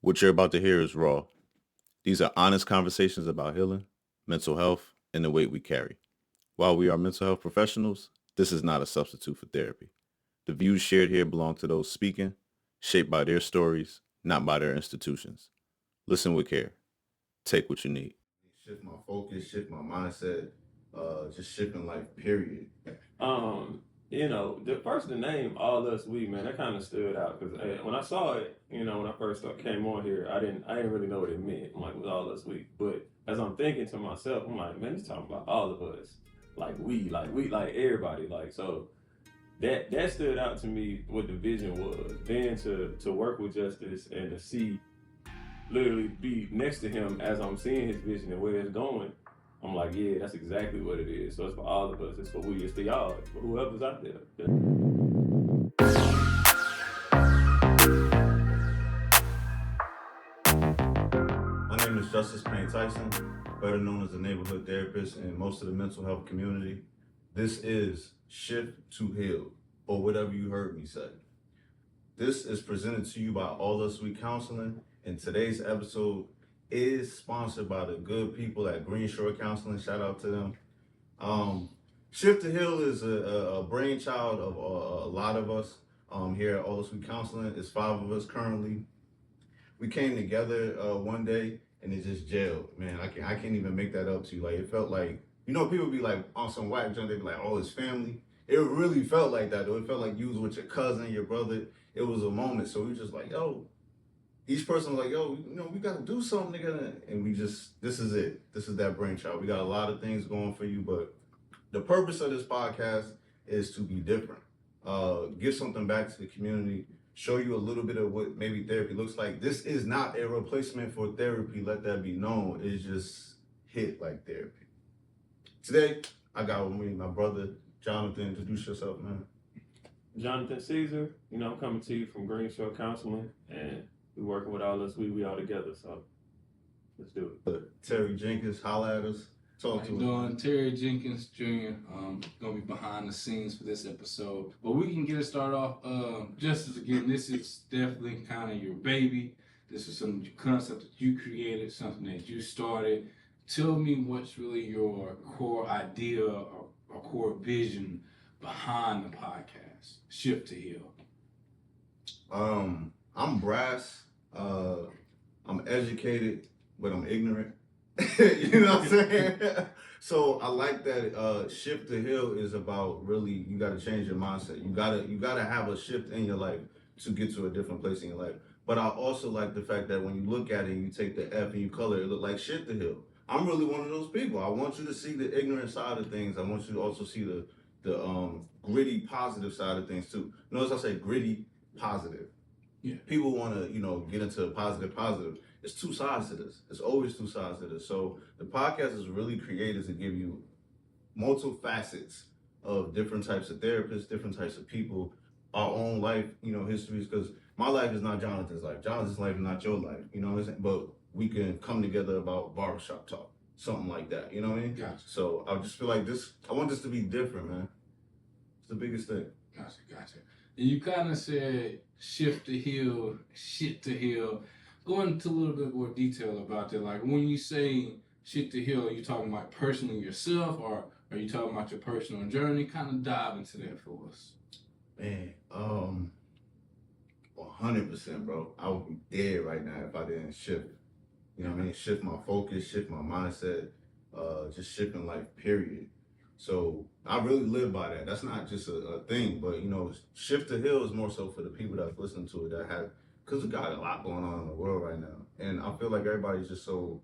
What you're about to hear is raw. These are honest conversations about healing, mental health, and the weight we carry. While we are mental health professionals, this is not a substitute for therapy. The views shared here belong to those speaking, shaped by their stories, not by their institutions. Listen with care. Take what you need. Shift my focus, shift my mindset, just shifting life, period. Um, the name All Us We, man, that kind of stood out because when I saw it, when I first came on here, I didn't really know what it meant. I'm like, it was All Us We, but as I'm thinking to myself, I'm like, man, it's talking about all of us, like we, like everybody, like so. That stood out to me what the vision was. Then to work with Justice and to see literally be next to him as I'm seeing his vision and where it's going, I'm like, yeah, that's exactly what it is. So it's for all of us. It's for we. It's for y'all. It's for whoever's out there. My name is Justice Payne Tyson, better known as a neighborhood therapist in most of the mental health community. This is Shift to Heal, or whatever you heard me say. This is presented to you by All Us Week Counseling, and today's episode is sponsored by the good people at Green Shore Counseling. Shout out to them. Shift to Heal is a brainchild of a lot of us here at All Us Week Counseling. It's 5 of us currently. We came together one day and it just gelled. Man, I can't even make that up to you. Like, it felt like, people be like on some whack junk, they be like, oh, it's family. It really felt like that though. It felt like you was with your cousin, your brother. It was a moment. So we just like, yo, each person was like, yo, we gotta do something together. And this is it. This is that brainchild. We got a lot of things going for you, but the purpose of this podcast is to be different. Give something back to the community, show you a little bit of what maybe therapy looks like. This is not a replacement for therapy, let that be known. It's just hit like therapy. Today, I got with me my brother, Jonathan. Introduce yourself, man. Jonathan Caesar, I'm coming to you from Green Shore Counseling, and we're working with All Us We all together. So let's do it. Terry Jenkins, holla at us. Talk to doing Terry Jenkins Jr. Gonna be behind the scenes for this episode, but we can get it started off. Justice, again, this is definitely kind of your baby. This is some concept that you created, something that you started. Tell me what's really your core idea or core vision behind the podcast, Shift to Heal. I'm brass. I'm educated, but I'm ignorant. You know what I'm saying? So I like that Shift to Heal is about really, you got to change your mindset. You gotta have a shift in your life to get to a different place in your life. But I also like the fact that when you look at it and you take the F and you color it, look like shit to heal. I'm really one of those people. I want you to see the ignorant side of things. I want you to also see the gritty positive side of things too. Notice I say gritty positive. Yeah. People want to, get into positive. It's two sides to this. It's always two sides to this. So the podcast is really created to give you multiple facets of different types of therapists, different types of people, our own life, histories. Because my life is not Jonathan's life. Jonathan's life is not your life. You know what I'm saying? But we can come together about barbershop talk, something like that. You know what I mean? Gotcha. So I just feel like this. I want this to be different, man. It's the biggest thing. Gotcha. And you kind of said shift to heal, shit to heal. Go into a little bit more detail about that. Like when you say shit to heal, are you talking about personally yourself, or are you talking about your personal journey? Kind of dive into that for us. Man, 100%, bro. I would be dead right now if I didn't shift. You know what I mean? Shift my focus, shift my mindset, just shifting life, period. So I really live by that. That's not just a thing, but shift to heal is more so for the people that listen to it, that have, because we got a lot going on in the world right now. And I feel like everybody's just so,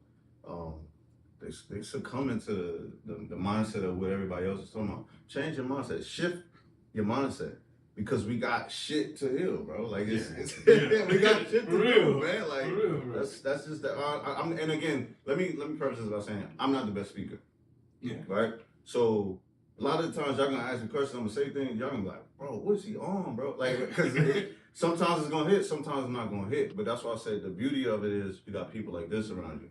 they succumb into the mindset of what everybody else is talking about. Change your mindset, shift your mindset. Because we got shit to heal, bro. Like we got shit to do, man. Like that's just that. And again, let me preface this by saying I'm not the best speaker. Yeah. Right. So a lot of the times y'all gonna ask me questions, I'm gonna say things, y'all gonna be like, bro, what is he on, bro? Like, because sometimes it's gonna hit, sometimes it's not gonna hit. But that's why I said the beauty of it is you got people like this around you.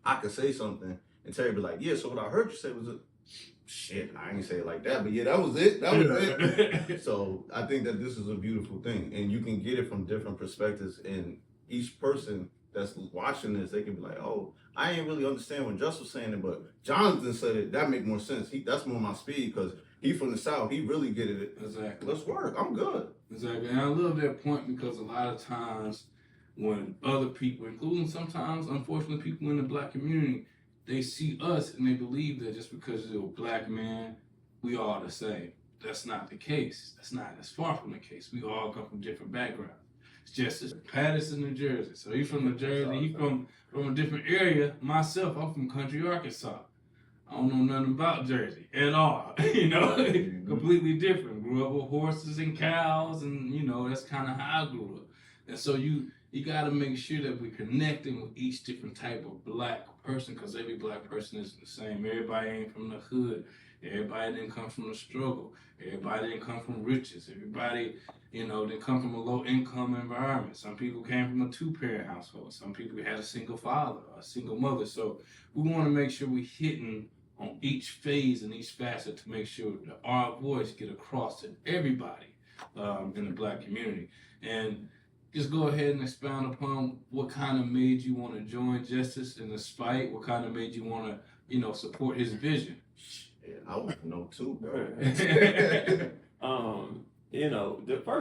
I could say something and Terry be like, yeah. So what I heard you say was shit, I ain't say it like that, but yeah, that was it. That was it. So I think that this is a beautiful thing, and you can get it from different perspectives. And each person that's watching this, they can be like, oh, I ain't really understand when Just was saying it, but Jonathan said it. That make more sense. That's more my speed because he from the South. He really get it. Exactly. Let's work. I'm good. Exactly. And I love that point because a lot of times when other people, including sometimes, unfortunately, people in the Black community, they see us and they believe that just because you're a Black man, we all the same. That's not the case. That's far from the case. We all come from different backgrounds. It's just as Patterson, New Jersey. So he's from New Jersey. He's from a different area. Myself, I'm from country Arkansas. I don't know nothing about Jersey at all. Completely different. Grew up with horses and cows, and that's kind of how I grew up. And so you got to make sure that we're connecting with each different type of Black person, because every Black person isn't the same. Everybody ain't from the hood. Everybody didn't come from the struggle. Everybody didn't come from riches. Everybody, didn't come from a low-income environment. Some people came from a two-parent household. Some people had a single father, a single mother. So we want to make sure we're hitting on each phase and each facet to make sure that our voice get across to everybody in the Black community. And just go ahead and expound upon what kind of made you want to join Justice in the spite, what kind of made you want to, support his vision. Yeah, I want to know too, bro.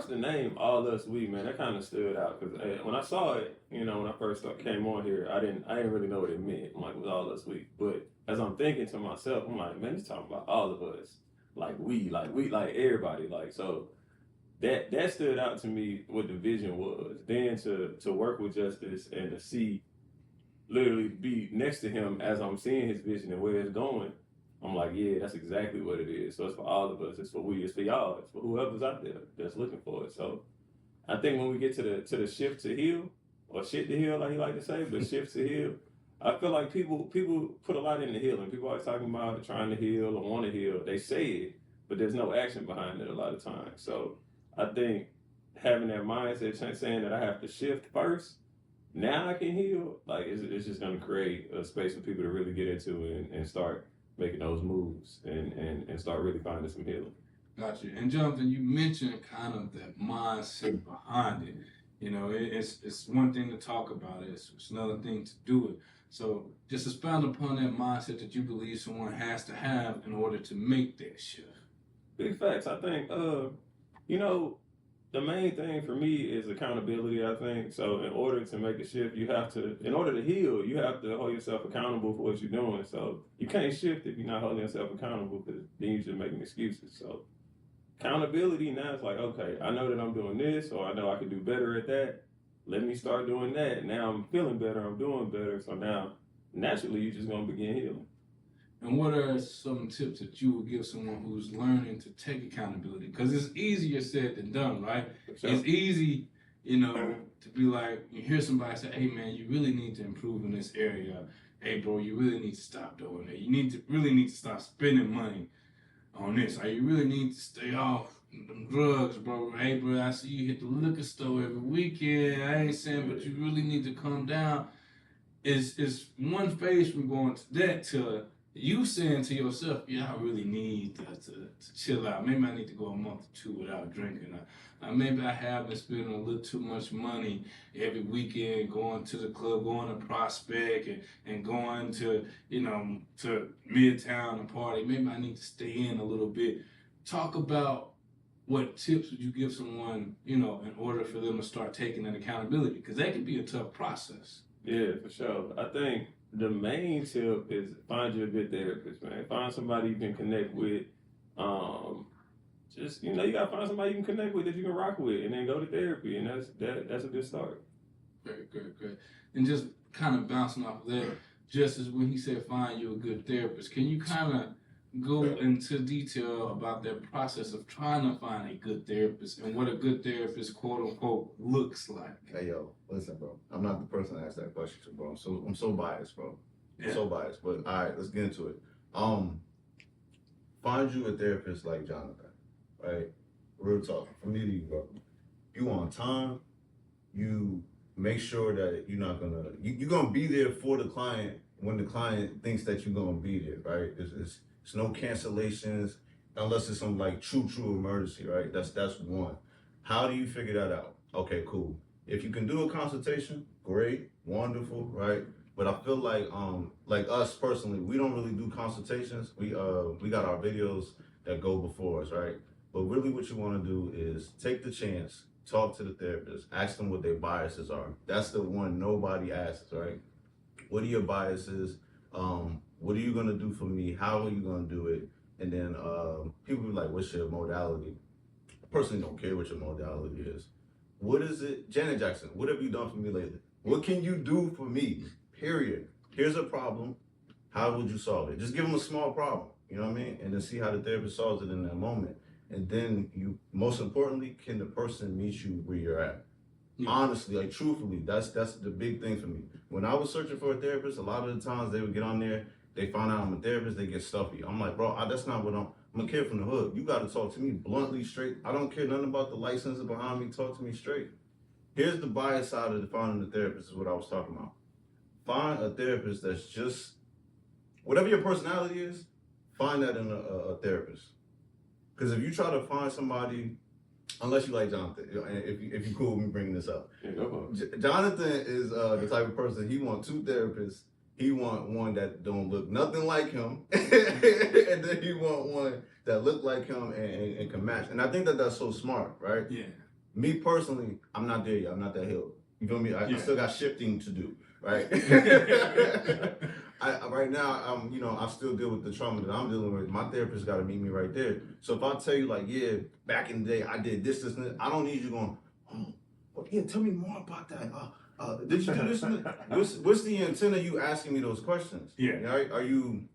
The name All Us We, man, that kind of stood out because when I saw it, when I first came on here, I didn't really know what it meant. I'm like, it was All Us We. But as I'm thinking to myself, I'm like, man, he's talking about all of us, like everybody, like so. That stood out to me what the vision was. Then to work with Justice and to see, literally be next to him as I'm seeing his vision and where it's going. I'm like, yeah, that's exactly what it is. So it's for all of us. It's for we. It's for y'all. It's for whoever's out there that's looking for it. So I think when we get to the shift to heal, or shit to heal, like you like to say, but shift to heal, I feel like people put a lot into healing. People always talking about trying to heal or want to heal. They say it, but there's no action behind it a lot of times. So I think having that mindset, saying that I have to shift first, now I can heal, like it's just going to create a space for people to really get into and start making those moves and start really finding some healing. Gotcha. And Jonathan, you mentioned kind of that mindset behind it. It's one thing to talk about it. It's another thing to do it. So just expound upon that mindset that you believe someone has to have in order to make that shift. Big facts. I think, the main thing for me is accountability, I think. So in order to make a shift, in order to heal, you have to hold yourself accountable for what you're doing. So you can't shift if you're not holding yourself accountable, because then you're just making excuses. So accountability now is like, okay, I know that I'm doing this, or I know I can do better at that. Let me start doing that. Now I'm feeling better, I'm doing better. So now naturally you're just going to begin healing. And what are some tips that you would give someone who's learning to take accountability? Because it's easier said than done, right? Sure. It's easy, to be like, you hear somebody say, hey, man, you really need to improve in this area. Hey, bro, you really need to stop doing that. You really need to stop spending money on this. Or you really need to stay off them drugs, bro. Hey, bro, I see you hit the liquor store every weekend. I ain't saying, but you really need to calm down. It's one phase from going to that to you saying to yourself, yeah, I really need to chill out. Maybe I need to go a month or two without drinking. Maybe I have been spending a little too much money every weekend going to the club, going to Prospect and going to, to Midtown and party. Maybe I need to stay in a little bit. Talk about what tips would you give someone, in order for them to start taking that accountability? Because that can be a tough process. Yeah, for sure. I think the main tip is find you a good therapist, man. Find somebody you can connect with. You gotta find somebody you can connect with that you can rock with, and then go to therapy, and that's a good start. Great. And just kind of bouncing off of that, just as when he said find you a good therapist, can you kind of go into detail about that process of trying to find a good therapist and what a good therapist, quote unquote, looks like? Hey, yo, listen, bro. I'm not the person to ask that question to, bro. I'm so biased, bro. I'm so biased. But all right, let's get into it. Find you a therapist like Jonathan, right? Real talk. From me to you, bro. You on time. You make sure that you're gonna be there for the client when the client thinks that you're gonna be there, right? It's no cancellations unless it's some like true emergency, right? That's one. How do you figure that out? Okay, cool. If you can do a consultation, great, wonderful, right? But I feel like us personally, we don't really do consultations. We got our videos that go before us, right? But really what you want to do is take the chance, talk to the therapist, ask them what their biases are. That's the one nobody asks, right? What are your biases? What are you gonna do for me? How are you gonna do it? And then people be like, what's your modality? I personally don't care what your modality is. What is it? Janet Jackson, what have you done for me lately? What can you do for me? Period. Here's a problem. How would you solve it? Just give them a small problem, you know what I mean? And then see how the therapist solves it in that moment. And then you, most importantly, can the person meet you where you're at? Yeah. Honestly, like truthfully, that's the big thing for me. When I was searching for a therapist, a lot of the times they would get on there, they find out I'm a therapist, they get stuffy. I'm like, bro, that's not what I'm a kid from the hood. You got to talk to me bluntly, straight. I don't care nothing about the license behind me. Talk to me straight. Here's the bias side of finding a therapist is what I was talking about. Find a therapist that's just, whatever your personality is, find that in a therapist. Because if you try to find somebody, unless you like Jonathan, if you cool with me bringing this up. Yeah, go for it. Jonathan is the type of person, he want two therapists. He want one that don't look nothing like him, and then he want one that look like him and can match. And I think that's so smart, right? Yeah. Me personally, I'm not there yet. I'm not that hill. You feel me? I still got shifting to do, right? Right now, I still deal with the trauma that I'm dealing with. My therapist got to meet me right there. So if I tell you, like, yeah, back in the day, I did this, and this, I don't need you going, oh, well, yeah, tell me more about that. Did you do this? What's the intent of you asking me those questions? Yeah. Right? Are you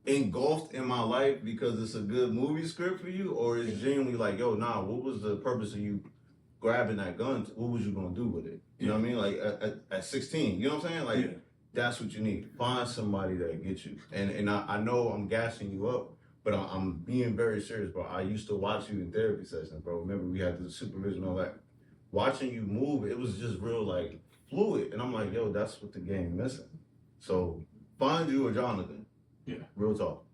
engulfed in my life because it's a good movie script for you, or is genuinely like, yo, nah, what was the purpose of you grabbing that gun? What was you gonna do with it? You know what I mean? Like at 16, you know what I'm saying? Like that's what you need. Find somebody that gets you. And I know I'm gassing you up, but I'm being very serious, bro. I used to watch you in therapy sessions, bro. Remember we had the supervision and all that. Watching you move, it was just real like fluid. And I'm like, yo, that's what the game missing. So find you a Jonathan. Yeah. Real talk.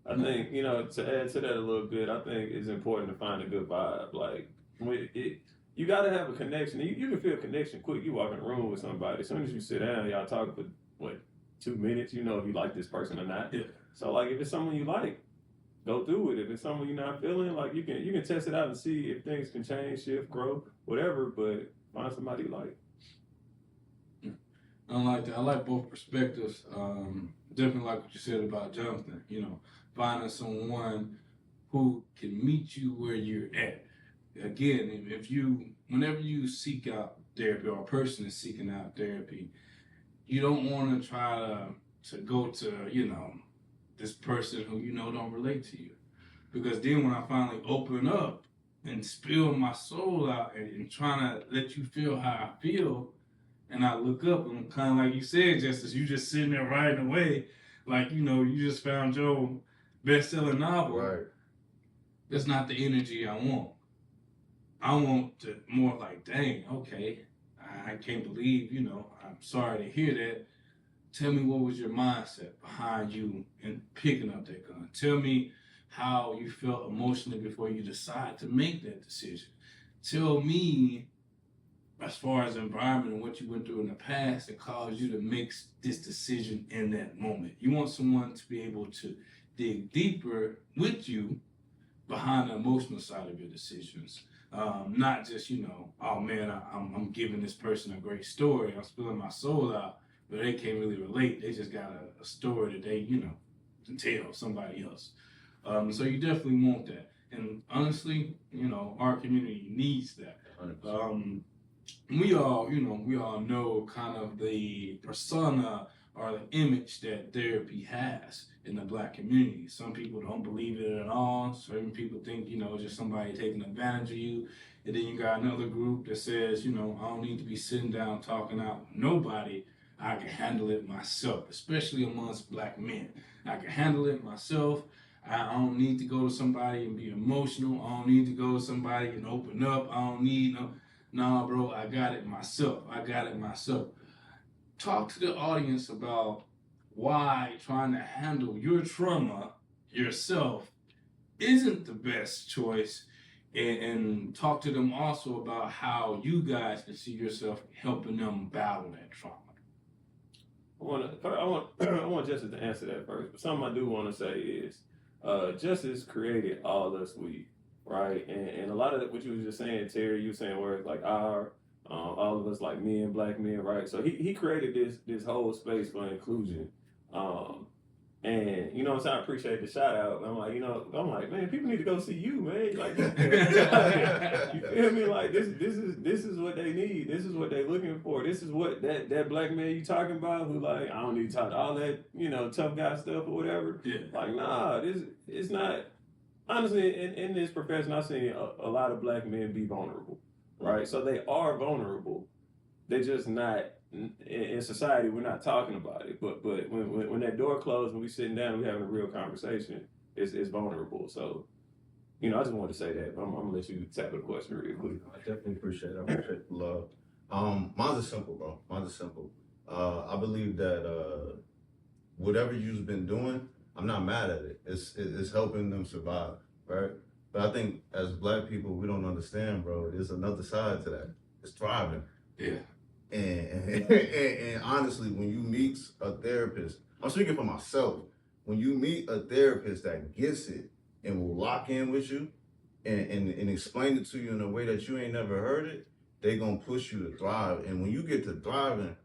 I think, to add to that a little bit, I think it's important to find a good vibe. Like, you got to have a connection. You can feel a connection quick. You walk in a room with somebody. As soon as you sit down, y'all talk for, 2 minutes, you know if you like this person or not. Yeah. So, like, if it's someone you like, go through it. If it's someone you're not feeling, like, you can test it out and see if things can change, shift, grow, whatever, but find somebody you like. I like that. I like both perspectives. Definitely like what you said about Jonathan. Finding someone who can meet you where you're at. Again, whenever you seek out therapy, or a person is seeking out therapy, you don't want to try to go to this person who don't relate to you, because then when I finally open up and spill my soul out and trying to let you feel how I feel. And I look up and I'm kind of like you said, Justice, you just sitting there writing away like, you just found your best-selling novel. Right. That's not the energy I want. I want to more like, dang, okay, I can't believe, I'm sorry to hear that. Tell me what was your mindset behind you in picking up that gun. Tell me how you felt emotionally before you decide to make that decision. Tell me, as far as the environment and what you went through in the past that caused you to make this decision in that moment. You want someone to be able to dig deeper with you behind the emotional side of your decisions. Not just, oh man, I'm giving this person a great story. I'm spilling my soul out, but they can't really relate. They just got a story that they, to tell somebody else. So you definitely want that. And honestly, our community needs that. We all know kind of the persona or the image that therapy has in the Black community. Some people don't believe it at all. Certain people think, just somebody taking advantage of you. And then you got another group that says, I don't need to be sitting down talking out with nobody. I can handle it myself, especially amongst Black men. I can handle it myself. I don't need to go to somebody and be emotional. I don't need to go to somebody and open up. I don't need no, bro, I got it myself. Talk to the audience about why trying to handle your trauma yourself isn't the best choice and talk to them also about how you guys can see yourself helping them battle that trauma. I want Justice to answer that first, but something I do want to say is, Justice created all us we, right? And a lot of what you was just saying, Terry, you were saying words like all of us like men, black men, right? So he created this whole space for inclusion. And you know what I'm saying? I appreciate the shout out. I'm like, man, people need to go see you, man. Like, you feel me? Like this is what they need. This is what they're looking for. This is what that black man you talking about who like, I don't need to talk all that, tough guy stuff or whatever. Yeah. Like, nah, it's not. Honestly, in this profession, I've seen a lot of black men be vulnerable, right? So they are vulnerable. They're just not. In society, we're not talking about it, but when that door closed and we sitting down and we having a real conversation, it's vulnerable. So, I just wanted to say that. I'm gonna let you tackle the question real quick. I definitely appreciate it. I appreciate the love. Mine's is simple, bro. Mine's is simple. I believe that whatever you've been doing, I'm not mad at it. It's helping them survive, right? But I think as black people, we don't understand, bro. There's another side to that. It's thriving. Yeah. And honestly, when you meet a therapist, I'm speaking for myself. When you meet a therapist that gets it and will lock in with you and explain it to you in a way that you ain't never heard it, they gonna push you to thrive. And when you get to thriving,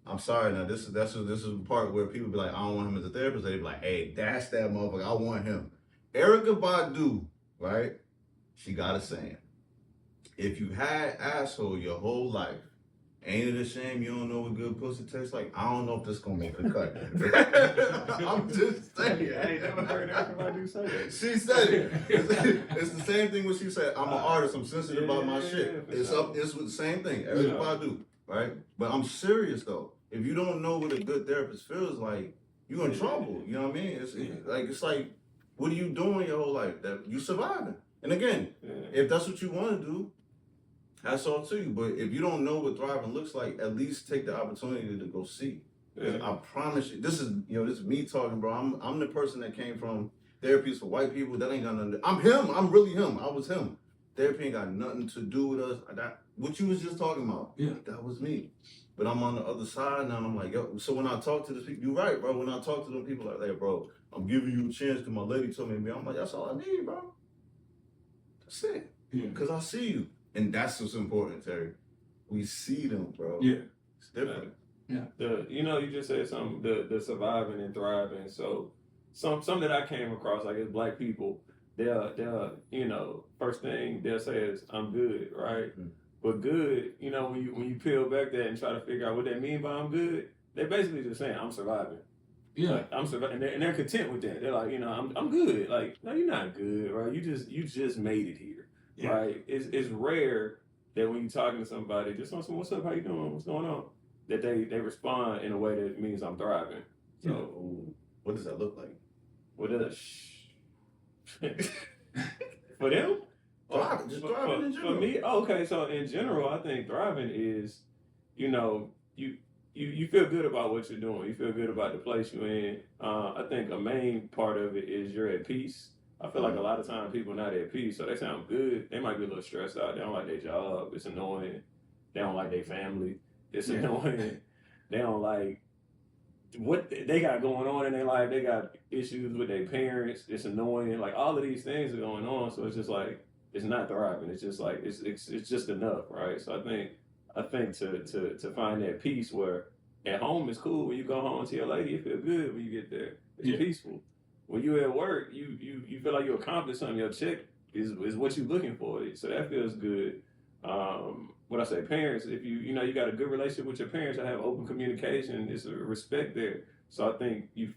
I'm sorry now, this is the part where people be like, I don't want him as a therapist. They be like, hey, that's that motherfucker. I want him. Erykah Badu, right? She got a saying. If you had asshole your whole life, ain't it a shame you don't know what good pussy tastes like? I don't know if this gonna make the cut. I'm just saying. I ain't never heard Erykah Badu say that. She said it. It's the same thing when she said, I'm an artist, I'm sensitive about my shit. It's the same thing, Erykah Badu, right? But I'm serious though. If you don't know what a good therapist feels like, you're in trouble. You know what I mean? It's like, what are you doing your whole life? That you surviving. And again, if that's what you want to do, that's all to you. But if you don't know what thriving looks like, at least take the opportunity to go see. I promise you, this is me talking, bro. I'm the person that came from therapies for white people. That ain't got nothing. I'm him. I'm really him. I was him. Therapy ain't got nothing to do with us. What you was just talking about. Yeah. That was me. But I'm on the other side now, and I'm like, yo. So when I talk to these people, you're right, bro. When I talk to them people like, hey, bro, I'm giving you a chance because my lady told me to be. I'm like, that's all I need, bro. That's it. Because I see you. And that's what's important, Terry. We see them, bro. Yeah. It's different. Yeah. You just said something, the surviving and thriving. So some that I came across, like as black people, they'll first thing they'll say is, I'm good, right? Mm-hmm. But good, when you peel back that and try to figure out what they mean by I'm good, they're basically just saying I'm surviving. Yeah. Like, I'm surviving, and they're content with that. They're like, I'm good. Like, no, you're not good, right? You just made it here. Yeah. Right? It's rare that when you're talking to somebody, just on some, what's up, how you doing, what's going on, that they respond in a way that means I'm thriving. So, what does that look like? What does for them? Thriving, just thriving in general. For me, okay. So in general, I think thriving is, you feel good about what you're doing. You feel good about the place you're in. I think a main part of it is you're at peace. I feel like a lot of times people are not at peace, so they sound good. They might be a little stressed out. They don't like their job. It's annoying. They don't like their family. It's annoying. They don't like what they got going on in their life. They got issues with their parents. It's annoying. Like all of these things are going on. So it's just like it's not thriving. It's just like it's just enough, right? So I think to find that peace where at home is cool. When you go home to your lady, you feel good when you get there. It's peaceful. When you at work, you feel like you accomplished something. Your check is what you're looking for. So that feels good. What I say, parents, if you got a good relationship with your parents, I have open communication. It's a respect there. So I think you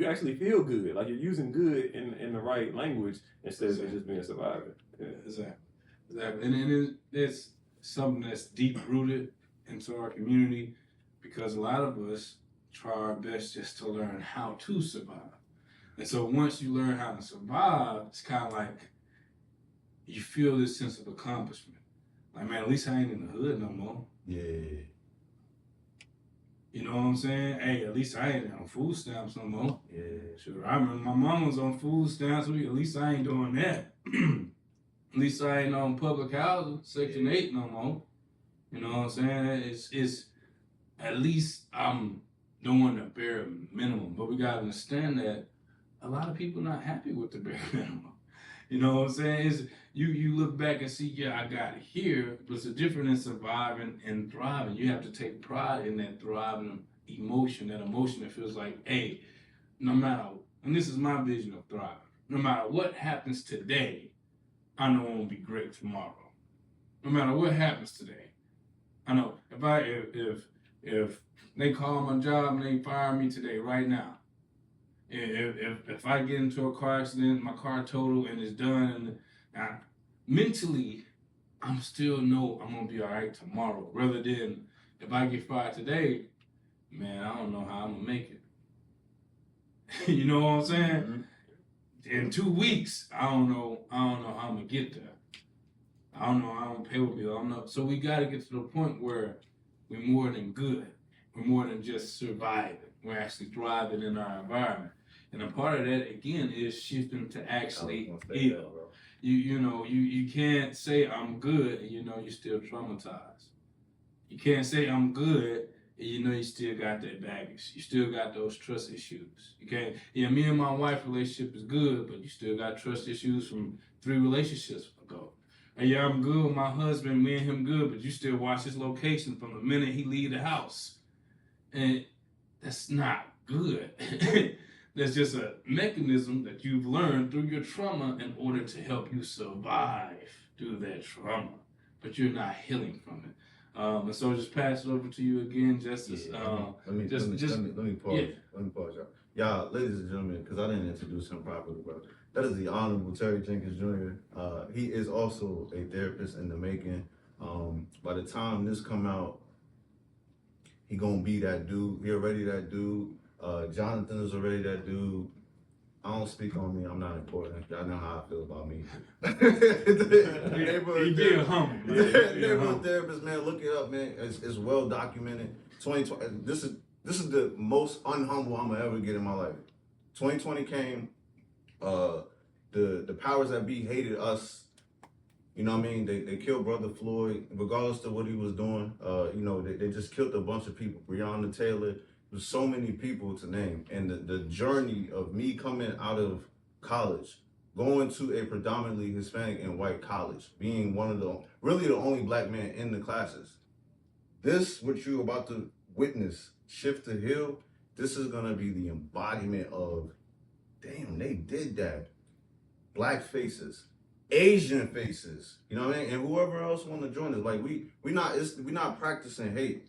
actually feel good. Like you're using good in the right language instead of just being surviving. Yeah. Exactly. And it's something that's deep rooted into our community because a lot of us try our best just to learn how to survive. And so once you learn how to survive, it's kind of like you feel this sense of accomplishment. Like, man, at least I ain't in the hood no more. Yeah. You know what I'm saying? Hey, at least I ain't on food stamps no more. Yeah. Sure. I remember my mom was on food stamps. At least I ain't doing that. At least I ain't on public housing, Section 8 no more. You know what I'm saying? It's at least I'm doing the bare minimum. But we gotta understand that a lot of people not happy with the bare minimum. You know what I'm saying? It's, you look back and see, yeah, I got here, but it's a difference in surviving and thriving. You have to take pride in that thriving emotion, that emotion that feels like, hey, no matter, and this is my vision of thriving, no matter what happens today, I know it won't be great tomorrow. No matter what happens today, I know if they call my job and they fire me today, right now, if I get into a car accident, my car total and it's done, and mentally, I'm still know I'm gonna be all right tomorrow. Rather than if I get fired today, man, I don't know how I'm gonna make it. You know what I'm saying? Mm-hmm. In 2 weeks, I don't know how I'm gonna get there. I don't know how I'm gonna pay with bills. I don't know. So we gotta get to the point where we're more than good. We're more than just surviving. We're actually thriving in our environment. And a part of that again is shifting to actually heal. You can't say I'm good and you're still traumatized. You can't say I'm good and you still got that baggage. You still got those trust issues. You can't, me and my wife relationship is good, but you still got trust issues from 3 relationships ago. And yeah, I'm good with my husband, me and him good, but you still watch his location from the minute he leave the house. And that's not good. That's just a mechanism that you've learned through your trauma in order to help you survive through that trauma. But you're not healing from it. And so just pass it over to you again, Justice. Let me pause. Yeah. Let me pause, y'all. Y'all, ladies and gentlemen, because I didn't introduce him properly, bro. That is the Honorable Terry Jenkins Jr. He is also a therapist in the making. By the time this come out, he gonna be that dude. He already that dude. Jonathan is already that dude. I don't speak on me. I'm not important. Y'all know how I feel about me. Neighborhood therapist, man. Look it up, man. It's well documented. 2020. This is the most unhumble I'm gonna ever get in my life. 2020 came. The powers that be hated us. You know what I mean? They killed Brother Floyd, regardless of what he was doing. They just killed a bunch of people. Breonna Taylor. There's so many people to name. And the journey of me coming out of college, going to a predominantly Hispanic and white college, being one of the only black man in the classes. This, what you're about to witness, Shift to Heal, this is gonna be the embodiment of, damn, they did that. Black faces, Asian faces, you know what I mean? And whoever else want to join us, like we not practicing hate.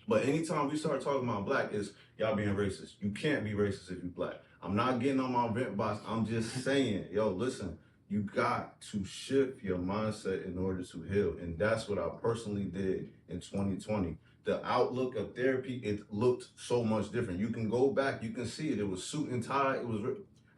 But anytime we start talking about black, is y'all being racist. You can't be racist if you black. I'm not getting on my vent box. I'm just saying, yo, listen, you got to shift your mindset in order to heal. And that's what I personally did in 2020. The outlook of therapy, it looked so much different. You can go back, you can see it. It was suit and tie.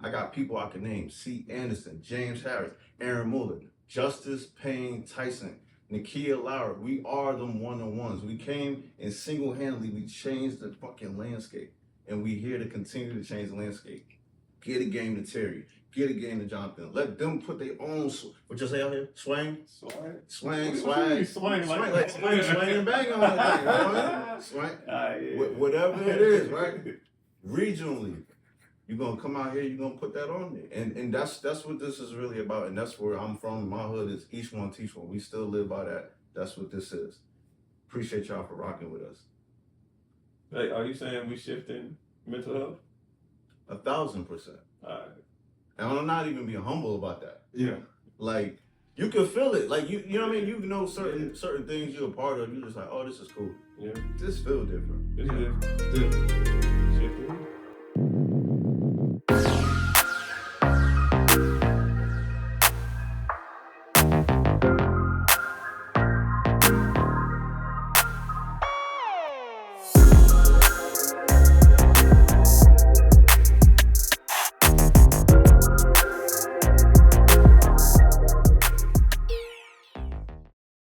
I got people I can name. C. Anderson, James Harris, Aaron Muller, Justice Payne Tyson, Nakia Lauer. We are them one-on-ones. We came and single-handedly, we changed the fucking landscape. And we here to continue to change the landscape. Get a game to Terry. Get a game to Jonathan. Let them put their own, what you say out here? Swing and bang on that thing, right? Whatever it is, right? Regionally. You're gonna come out here, you're gonna put that on there. And that's what this is really about. And that's where I'm from. My hood is each one teach one. We still live by that. That's what this is. Appreciate y'all for rocking with us. Hey, are you saying we shifting mental health? 1,000%. All right. And I'm not even being humble about that. Yeah. Like, you can feel it. Like, you know what I mean? You know certain things you're a part of. You're just like, oh, this is cool. Yeah. This feel different. It's different. Yeah. Shifting.